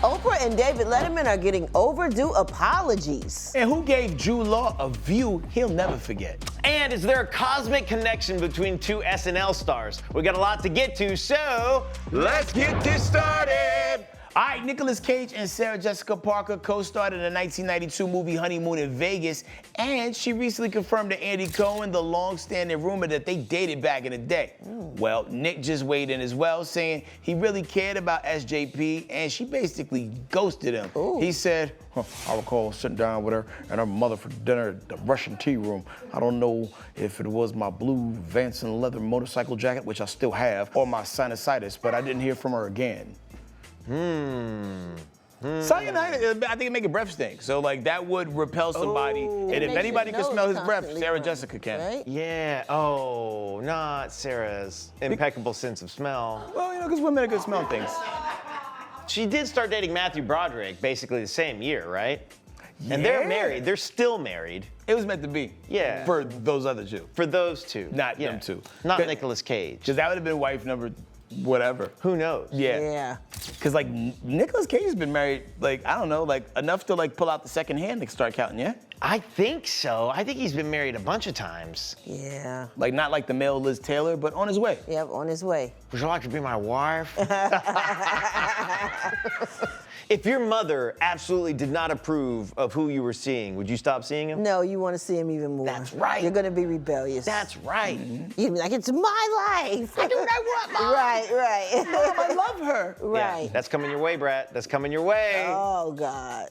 Oprah and David Letterman are getting overdue apologies. And who gave Drew Law a view he'll never forget? And is there a cosmic connection between two SNL stars? We got a lot to get to, so let's get this started. All right, Nicolas Cage and Sarah Jessica Parker co-starred in the 1992 movie Honeymoon in Vegas, and she recently confirmed to Andy Cohen the long-standing rumor that they dated back in the day. Well, Nick just weighed in as well, saying he really cared about SJP, and she basically ghosted him. He said, I recall sitting down with her and her mother for dinner at the Russian tea room. I don't know if it was my blue Vance and leather motorcycle jacket, which I still have, or my sinusitis, but I didn't hear from her again. Cyanide, I think it make a breath stink. So like that would repel somebody. And if anybody can smell his breath, Sarah Jessica can. Right? Yeah, not Sarah's impeccable sense of smell. Well, because women are good smelling things. She did start dating Matthew Broderick basically the same year, right? And they're married, they're still married. It was meant to be. Yeah. For those other two. For those two. Not them two. Not Nicolas Cage. Because that would have been wife number whatever. Who knows? Yeah. Because like Nicolas Cage has been married, like, I don't know, like enough to like pull out the second hand and start counting, yeah? I think so. I think he's been married a bunch of times. Yeah. Like not like the male Liz Taylor, but on his way. Yep, on his way. Would you like to be my wife? If your mother absolutely did not approve of who you were seeing, would you stop seeing him? No, you want to see him even more. That's right. You're going to be rebellious. That's right. You'd be like, it's my life. I do what I want, Mom. Right. Mom, I love her. Right. Yeah, that's coming your way, Brat. That's coming your way. Oh, God.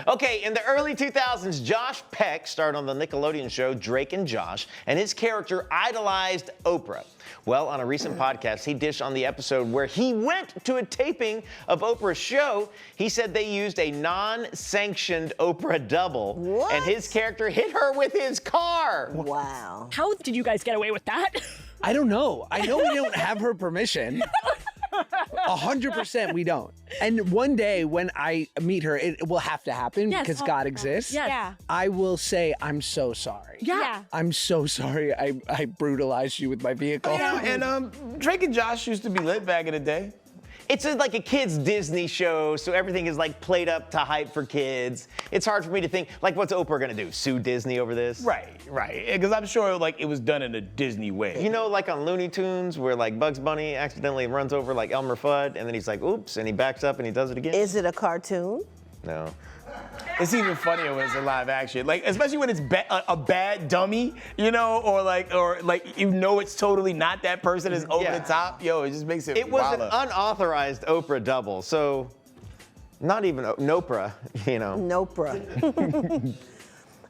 Okay, in the early 2000s, Josh Peck starred on the Nickelodeon show Drake and Josh, and his character idolized Oprah. Well, on a recent podcast, he dished on the episode where he went to a taping of Oprah's show. He said they used a non-sanctioned Oprah double, What? and his character hit her with his car. Wow. How did you guys get away with that? I don't know. I know we don't have her permission. 100% we don't. And one day when I meet her, it will have to happen because God exists. Yes. Yeah. I will say, I'm so sorry. Yeah. I'm so sorry I brutalized you with my vehicle. Yeah, and Drake and Josh used to be lit back in the day. It's like a kid's Disney show, so everything is like played up to hype for kids. It's hard for me to think, like, what's Oprah gonna do? Sue Disney over this? Right. Because I'm sure like it was done in a Disney way. You know, like on Looney Tunes, where like Bugs Bunny accidentally runs over like Elmer Fudd, and then he's like, oops, and he backs up and he does it again? Is it a cartoon? No. It's even funnier when it's a live action, like especially when it's a bad dummy, or it's totally not that person is over the top. Yo, it just makes it. It was wilder. an unauthorized Oprah double, so not even Nopra, Nopra.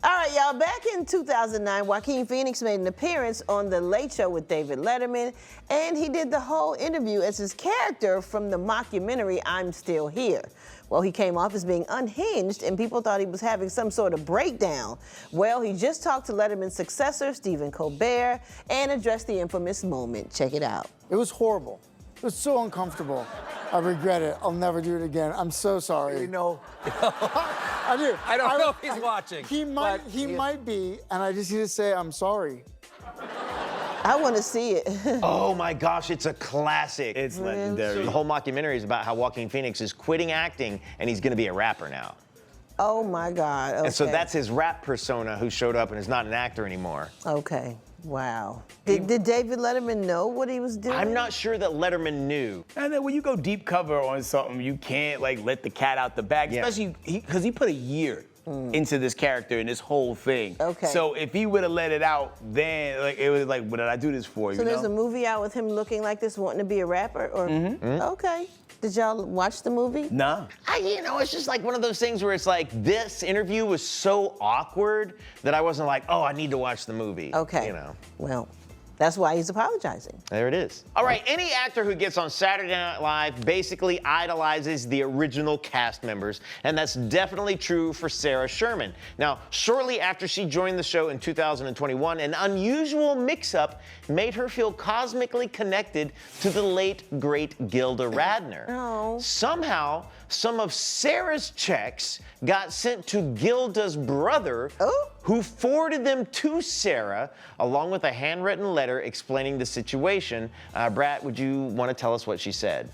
All right, y'all, back in 2009, Joaquin Phoenix made an appearance on The Late Show with David Letterman, and he did the whole interview as his character from the mockumentary I'm Still Here. Well, he came off as being unhinged, and people thought he was having some sort of breakdown. Well, he just talked to Letterman's successor, Stephen Colbert, and addressed the infamous moment. Check it out. It was horrible. It was so uncomfortable. I regret it. I'll never do it again. I'm so sorry. You know, I do. I don't know if he's watching. He might be, and I just need to say I'm sorry. I want to see it. Oh my gosh, it's a classic. It's legendary. The whole mockumentary is about how Joaquin Phoenix is quitting acting and he's gonna be a rapper now. Oh my God. Okay. And so that's his rap persona who showed up and is not an actor anymore. Okay. Wow. Did David Letterman know what he was doing? I'm not sure that Letterman knew. And then when you go deep cover on something, you can't like let the cat out the bag, especially because he put a year into this character and this whole thing. Okay. So if he would have let it out, then like it was like, what did I do this for? So there's a movie out with him looking like this, wanting to be a rapper, or okay. Did y'all watch the movie? Nah. It's just like one of those things where it's like this interview was so awkward that I wasn't like, oh, I need to watch the movie. Okay. Well, that's why he's apologizing. There it is. All right, any actor who gets on Saturday Night Live basically idolizes the original cast members, and that's definitely true for Sarah Sherman. Now, shortly after she joined the show in 2021, an unusual mix-up made her feel cosmically connected to the late, great Gilda Radner. Oh. Somehow, some of Sarah's checks got sent to Gilda's brother, who forwarded them to Sarah, along with a handwritten letter explaining the situation. Brat, would you want to tell us what she said?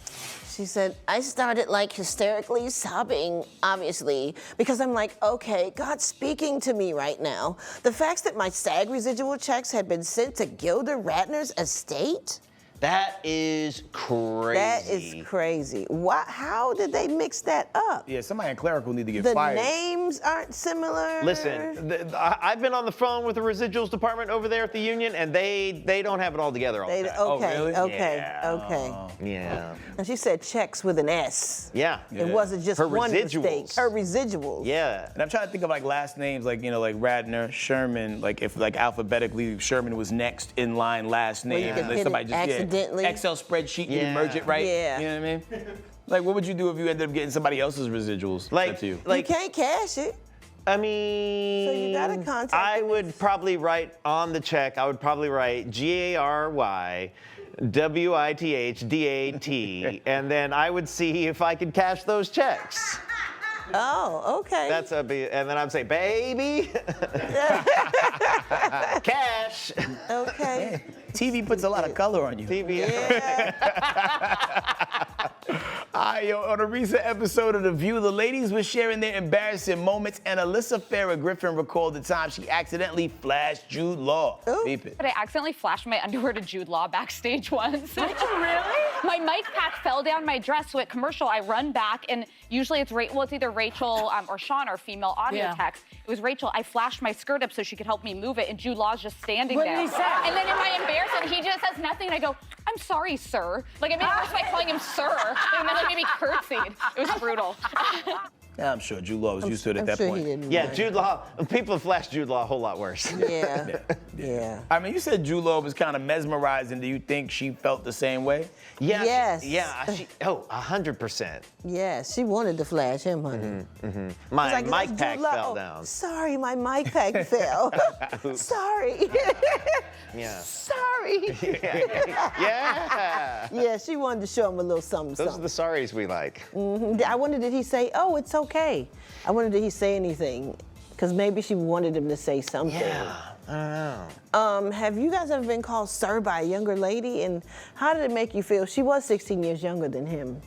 She said, I started like hysterically sobbing, obviously, because I'm like, okay, God's speaking to me right now. The facts that my SAG residual checks had been sent to Gilda Radner's estate? That is crazy. That is crazy. How did they mix that up? Yeah, somebody in clerical need to get The fired. names aren't similar. Listen, I've been on the phone with the residuals department over there at the union, and they don't have it all together all the time. Okay, really? okay, Yeah. okay. Yeah. And she said checks with an S. Yeah. It wasn't just Her one mistake. residuals. Her residuals. Yeah. And I'm trying to think of like last names, like, you know, like Radner, Sherman, like if like alphabetically Sherman was next in line last Well, you name. could And then hit somebody it just accidentally. Excel spreadsheet, you Yeah. merge it right. Yeah. You know what I mean? Like what would you do if you ended up getting somebody else's residuals Like, sent to you? You can't cash it. I mean, So you gotta contact I them. would probably write on the check, I would probably write GARYWITHDAT, and then I would see if I could cash those checks. Oh, okay. And then I'd say, baby, cash. Okay. TV puts a lot of color on you. TV. Yeah. On a recent episode of The View, the ladies were sharing their embarrassing moments, and Alyssa Farrah Griffin recalled the time she accidentally flashed Jude Law. Ooh. Beep it. But I accidentally flashed my underwear to Jude Law backstage once. Did you really? My mic pack fell down my dress, so at commercial, I run back, and usually it's either Rachel or Sean, our female audio techs. It was Rachel. I flashed my skirt up so she could help me move it, and Jude Law's just standing there. What did he say? And then in my embarrassment, he just says nothing, and I go, I'm sorry, sir. Like, I made it worse by calling him sir, and then like maybe curtsied. It was brutal. Yeah, I'm sure Jude Law was used to it at I'm that sure point. he didn't. Yeah, mind. Jude Law, people have flashed Jude Law a whole lot worse. Yeah. Yeah. I mean, you said Jude Law was kind of mesmerizing. Do you think she felt the same way? Yeah, Yes. Yeah, 100%. Yeah. She wanted to flash him, honey. My It's like, mic "That's pack Jude Law." fell Oh, down. Sorry, my mic pack fell. Sorry. Yeah. Sorry. Yeah. Yeah, she wanted to show him a little something. Those are the sorries we like. I wonder, did he say, oh, it's okay? I wonder, did he say anything? Because maybe she wanted him to say something. Yeah, I don't know. Have you guys ever been called sir by a younger lady? And how did it make you feel? She was 16 years younger than him.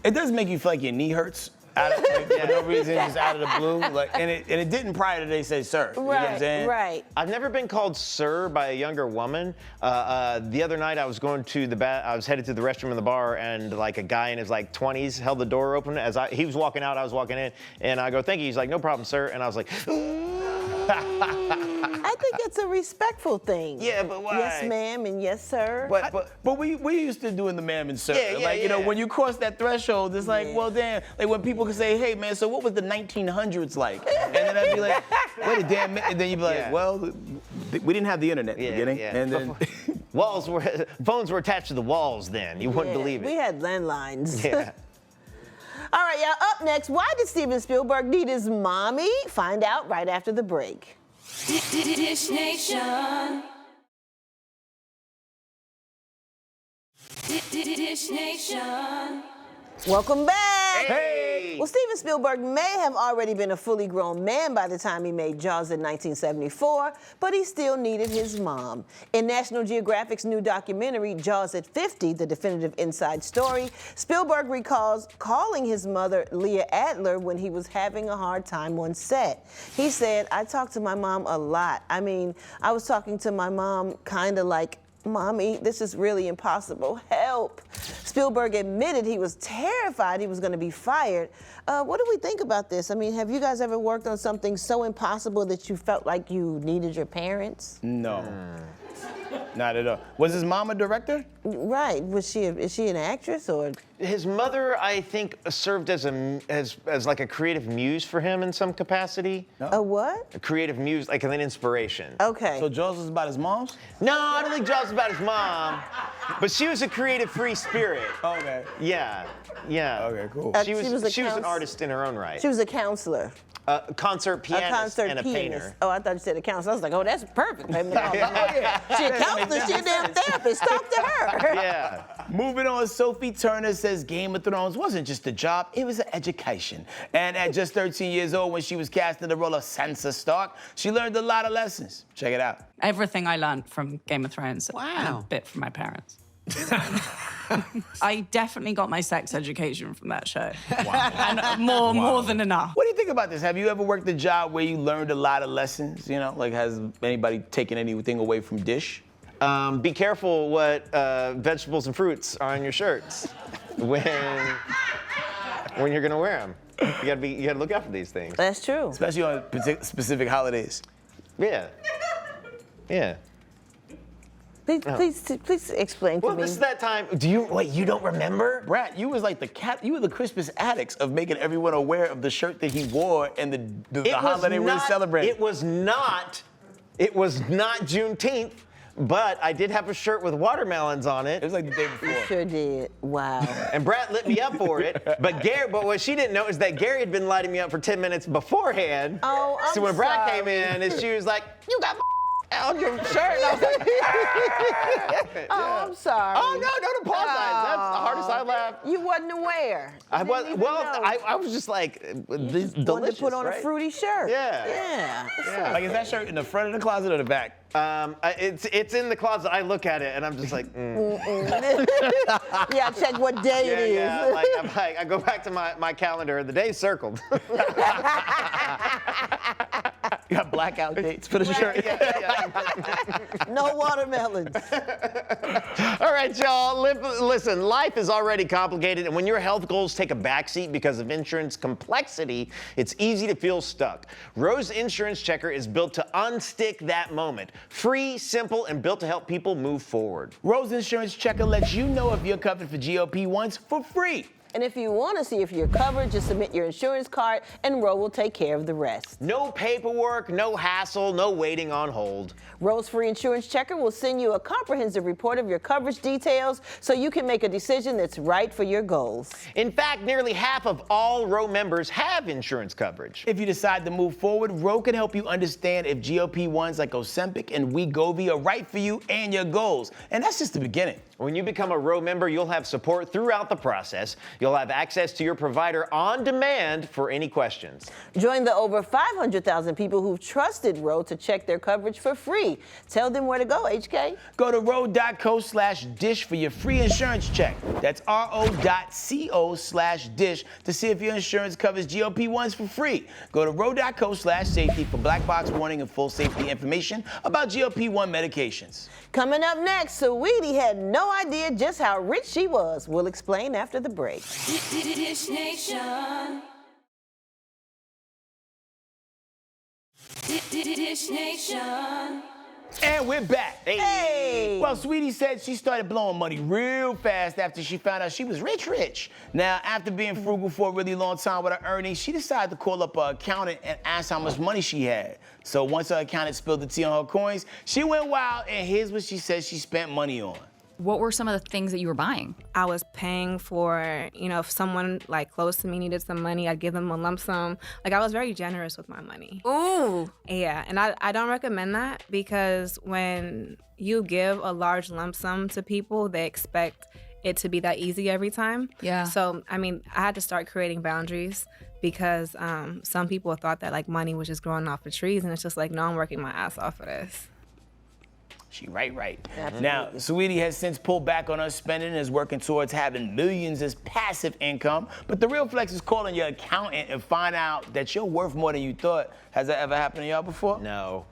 It does make you feel like your knee hurts. For no reason, just out of the blue. And it didn't prior to they say sir. You know what I'm saying? Right. I've never been called sir by a younger woman. The other night I was going to I was headed to the restroom in the bar, and like a guy in his like 20s held the door open he was walking out, I was walking in, and I go, thank you. He's like, no problem, sir. And I was like, I think it's a respectful thing. yeah, but why? Yes, ma'am, and yes, sir. But we used to doing the ma'am and sir. Yeah, You know, yeah. when you cross that threshold, it's like, Yeah. well, damn. Like when people can say, hey, man, so what was the 1900s like? And then I'd be like, wait a damn minute. And then you'd be like, Yeah. well, we didn't have the internet in the beginning. yeah. And then Phones were attached to the walls then. You wouldn't Yeah, believe it. We had landlines. Yeah. All right, y'all, up next, why did Steven Spielberg need his mommy? Find out right after the break. Dish Nation. Dish Nation. Welcome back. Hey! Well, Steven Spielberg may have already been a fully grown man by the time he made Jaws in 1974, but he still needed his mom. In National Geographic's new documentary, Jaws at 50, The Definitive Inside Story, Spielberg recalls calling his mother, Leah Adler, when he was having a hard time on set. He said, I talked to my mom a lot. I mean, I was talking to my mom kind of like, Mommy, this is really impossible. Help. Spielberg admitted he was terrified he was going to be fired. What do we think about this? I mean, have you guys ever worked on something so impossible that you felt like you needed your parents? no. Not at all. Was his mom a director? Right. Is she an actress or? His mother, I think, served as like a creative muse for him in some capacity. A what? A creative muse, like an inspiration. Okay. So Jaws was about his mom's? No, I don't think Jaws was about his mom, but she was a creative, free spirit. Okay. Yeah, yeah. Okay, cool. She was She was a an counsel- artist in her own right. She was a counselor. A concert pianist and a painter. Oh, I thought you said a counselor. I was like, oh, that's perfect. She a counselor, she a damn therapist. Talk to her. Yeah. Moving on, Sophie Turner says Game of Thrones wasn't just a job, it was an education. And at just 13 years old, when she was cast in the role of Sansa Stark, she learned a lot of lessons. Check it out. Everything I learned from Game of Thrones. And a bit from my parents. I definitely got my sex education from that show. Wow. And more than enough. What do you think about this? Have you ever worked a job where you learned a lot of lessons? You know, like has anybody taken anything away from dish? Be careful what vegetables and fruits are on your shirts when you're gonna wear them. You gotta look out for these things. That's true. Especially on specific holidays. Yeah. Yeah. Please explain to me. Well, this is that time. You don't remember? Brat, you was like you were the Crispus Attucks of making everyone aware of the shirt that he wore and the holiday we were celebrating. It was not Juneteenth, but I did have a shirt with watermelons on it. It was like the day before. You sure did. Wow. And Brat lit me up for it. But what she didn't know is that Gary had been lighting me up for 10 minutes beforehand. Oh, I'm So when Brat sorry. came in, and she was like, "You got on your shirt," and I was like, Oh, I'm sorry. "Oh no, don't apologize. That's the hardest I laughed." You wasn't aware. I You was didn't even know. I was just like, this Wanted delicious, to put on right? a fruity shirt. Yeah. Yeah. Like, is that shirt in the front of the closet or the back? It's in the closet. I look at it and I'm just like, Yeah, check what day it is. Yeah, I go back to my calendar. The day's circled. You got blackout dates for the shirt. No watermelons. All right, y'all. Listen, life is already complicated, and when your health goals take a backseat because of insurance complexity, it's easy to feel stuck. Rose Insurance Checker is built to unstick that moment. Free, simple, and built to help people move forward. Rose Insurance Checker lets you know if you're covered for GLP-1s for free. And if you want to see if you're covered, just submit your insurance card and Ro will take care of the rest. No paperwork, no hassle, no waiting on hold. Ro's Free Insurance Checker will send you a comprehensive report of your coverage details so you can make a decision that's right for your goals. In fact, nearly half of all Ro members have insurance coverage. If you decide to move forward, Ro can help you understand if GLP-1s like Ozempic and Wegovy are right for you and your goals. And that's just the beginning. When you become a Ro member, you'll have support throughout the process. You'll have access to your provider on demand for any questions. Join the over 500,000 people who've trusted Ro to check their coverage for free. Tell them where to go, HK. Go to ro.co/dish for your free insurance check. That's ro.co/dish to see if your insurance covers GLP-1s for free. Go to ro.co/safety for black box warning and full safety information about GLP-1 medications. Coming up next, Saweetie had no idea just how rich she was. We'll explain after the break. Dish Nation. Dish Nation. And we're back. Hey! Well, Saweetie said she started blowing money real fast after she found out she was rich. Now, after being frugal for a really long time with her earnings, she decided to call up her accountant and ask how much money she had. So once her accountant spilled the tea on her coins, she went wild, and here's what she said she spent money on. What were some of the things that you were buying? I was paying for, if someone like close to me needed some money, I'd give them a lump sum. Like, I was very generous with my money. Ooh. Yeah, and I don't recommend that because when you give a large lump sum to people, they expect it to be that easy every time. Yeah. So, I had to start creating boundaries because some people thought that like money was just growing off the trees, and it's just like, no, I'm working my ass off for this. She right. Now, Saweetie has since pulled back on her spending and is working towards having millions as passive income. But the real flex is calling your accountant and find out that you're worth more than you thought. Has that ever happened to y'all before? No.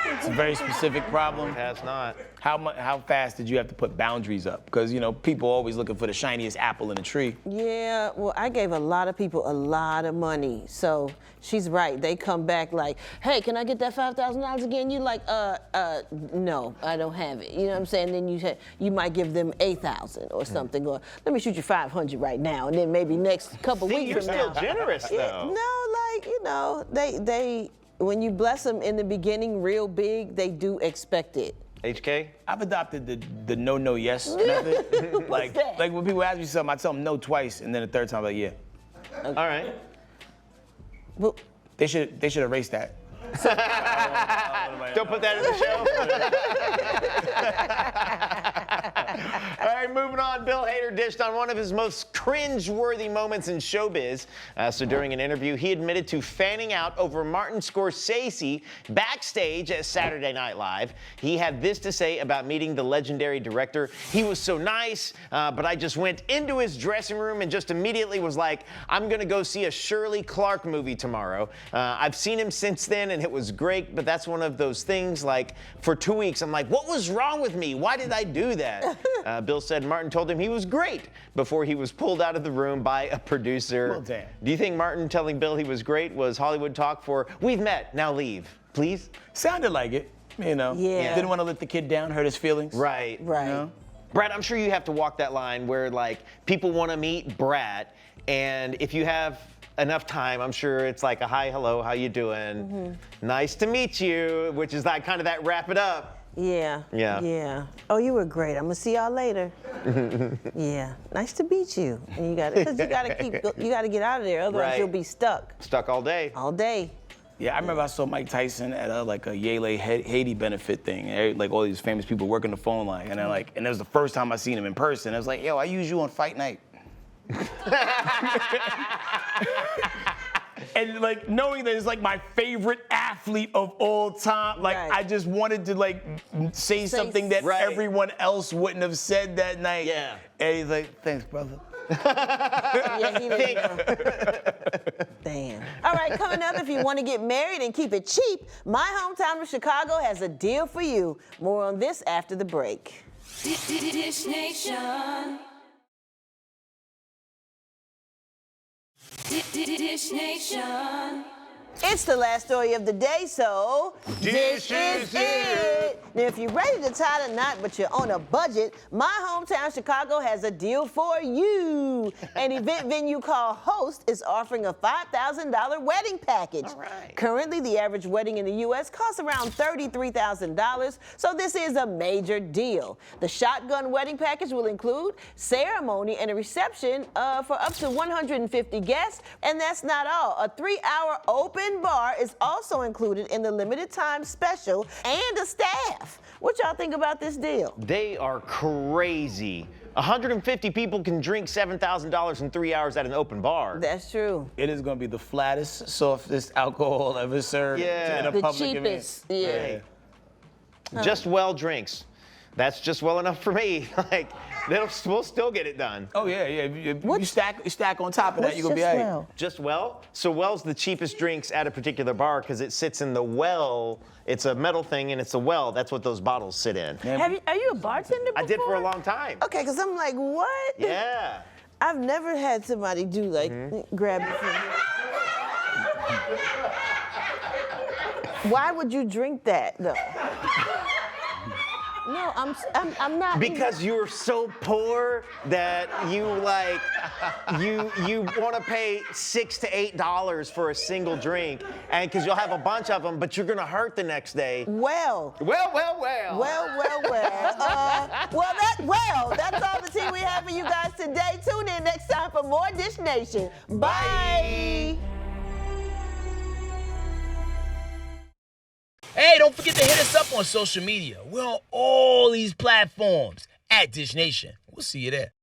It's a very specific problem. It has not. How fast did you have to put boundaries up? Because, people are always looking for the shiniest apple in the tree. Yeah, well, I gave a lot of people a lot of money. So she's right. They come back like, hey, can I get that $5,000 again? You're like, no, I don't have it. You know what I'm saying? Then you might give them $8,000 or something. Or let me shoot you $500 right now. And then maybe next couple weeks You're from still now. generous, though. They when you bless them in the beginning real big, they do expect it. HK? I've adopted the no yes method. like when people ask me something, I tell them no twice, and then the third time I'm like, yeah. All right. Well, They should erase that. Don't put that in the show. All right, moving on. Bill Hader dished on one of his most cringe-worthy moments in showbiz. So during an interview, he admitted to fanning out over Martin Scorsese backstage at Saturday Night Live. He had this to say about meeting the legendary director. He was so nice, but I just went into his dressing room and just immediately was like, I'm going to go see a Shirley Clark movie tomorrow. I've seen him since then, and it was great, but that's one of those things, like, for 2 weeks, I'm like, what was wrong with me? Why did I do that? Bill said Martin told him he was great before he was pulled out of the room by a producer. Well, damn. Do you think Martin telling Bill he was great was Hollywood talk for, we've met, now leave, please? Sounded like it, you know. Yeah. Didn't want to let the kid down, hurt his feelings. Right. right. You know? Brat, I'm sure you have to walk that line where, like, people want to meet Brat, and if you have enough time, I'm sure it's like a hi, hello, how you doing? Nice to meet you, which is like kind of that wrap it up. Yeah. Yeah. Yeah. Oh, you were great. I'm gonna see y'all later. Yeah. Nice to meet you. And you gotta get out of there, otherwise Right. you'll be stuck Stuck all day. all day. Yeah, I remember I saw Mike Tyson at like a Yale Haiti benefit thing. And like all these famous people working the phone line, and and it was the first time I seen him in person. I was like, yo, I use you on Fight Night. And like knowing that it's like my favorite athlete of all time, like Right. I just wanted to like say something that Right. everyone else wouldn't have said that night. Yeah. And he's like, thanks, brother. Yeah, he Damn. All right, coming up, if you want to get married and keep it cheap, my hometown of Chicago has a deal for you. More on this after the break. Dish Nation. Dish Nation. It's the last story of the day, so Dish is it. Now, if you're ready to tie the knot, but you're on a budget, my hometown Chicago has a deal for you. An event venue called Host is offering a $5,000 wedding package. All right. Currently, the average wedding in the U.S. costs around $33,000, so this is a major deal. The shotgun wedding package will include ceremony and a reception for up to 150 guests, and that's not all. A 3-hour open bar is also included in the limited time special, and a staff. What y'all think about this deal? They are crazy. 150 people can drink $7,000 in 3 hours at an open bar. That's true. It is gonna be the flattest, softest alcohol ever served Yeah. in a The public cheapest, event. yeah. Just well drinks. That's just well enough for me. Like, we'll still get it done. Oh yeah, yeah. You stack on top of that, you're gonna be all right. Just well? So well's the cheapest drinks at a particular bar because it sits in the well. It's a metal thing and it's a well. That's what those bottles sit in. Are you a bartender before? I did for a long time. Okay, because I'm like, what? Yeah. I've never had somebody do like grab it from Why would you drink that though? No, I'm not. Because you're so poor that you like you want to pay $6 to $8 for a single drink, and because you'll have a bunch of them, but you're gonna hurt the next day. Well, Well. That's all the tea we have for you guys today. Tune in next time for more Dish Nation. Bye. Hey, don't forget to hit us up on social media. We're on all these platforms at Dish Nation. We'll see you there.